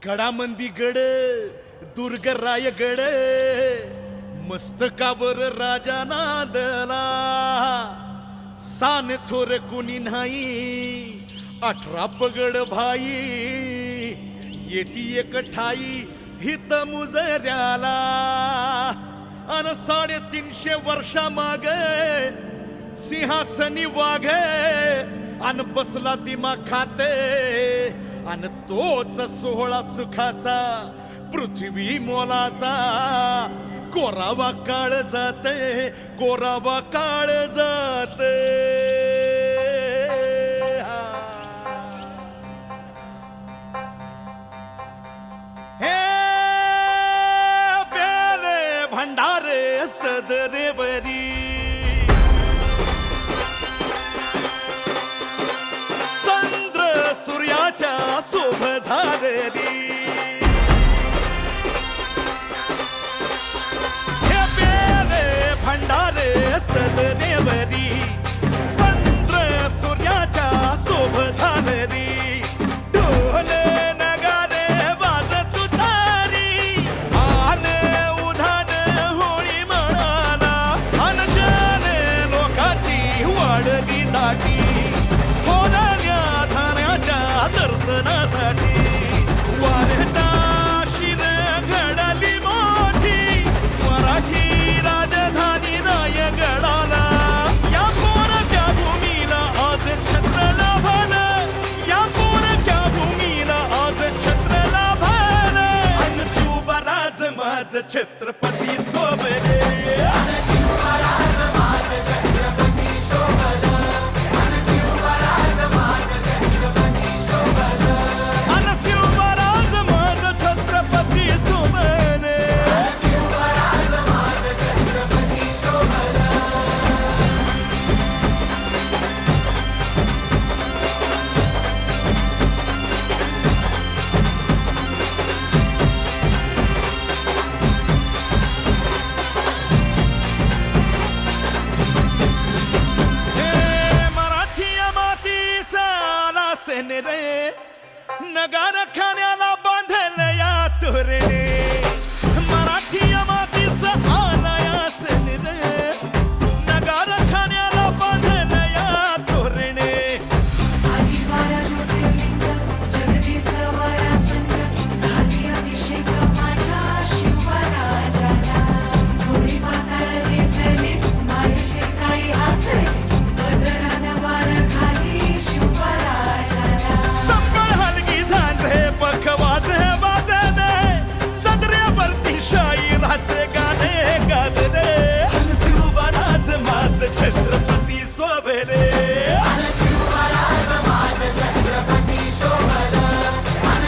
गडामंदी गड दुर्ग रायगड मस्तकावर राजा नांदला सान थोर कुणी नाही 18 पगड भाई येती एक ठाई हित मुजऱ्याला अन 350 वर्षा मागे सिंहासनी वाघे अन बसला दिमा खाते अन तोच सोहळा सुखाचा पृथ्वी मोलाचा कोरावा काळ जाते कोरावा काळ जाते हे बेले भंडारे सदरेवरी सूर्याच्या शोभ झालेली हे बेले भंडारे सदनेवरी चंद्र सूर्याच्या शोभ झालेली ढोल नगारे वाजत तुतारी आने उधान होळी म्हणाला अनजाने लोकाची वाढली दाटी दर्शनासाठी वारता शिर घडाली मोठी मराठी राजधानी रायगडाला या पोरक्या भूमीला आज छत्र लाभलं या पोरक्या भूमीला आज छत्र लाभलं अन शिवराज माझ छत्रपती सोबले रे नगार खाण्याला बांधल या तोरणे मराठी मातीचा आलाया सेन रे नगार खाण्याला बांधल या तोरणे छत्रपती सोबले शिवराज माझ छत्रपती शोभलं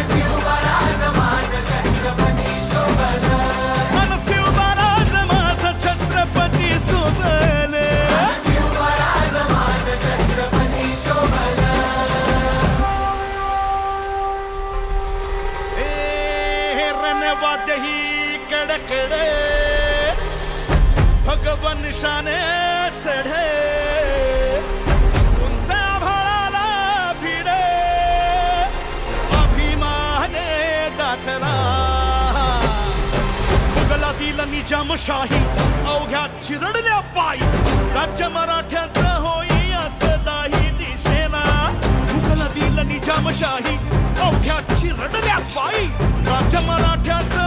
शिवराज माझ छत्रपती शोभलं शिवराज माझ छत्रपती शोभले शिवराज माझ छत्रपती शोभलं हे रणवाद्य ही कडकडे भगवन शाने चढे उंच आभाळाला भिडे अभिमाने दाटला मुघलातील निजामशाही अवघ्या चिरडल्या पायी राज्य मराठ्याचं होई असं दाही दिशेला मुघलातील निजामशाही अवघ्या चिरडल्या पायी राज्य मराठ्याचं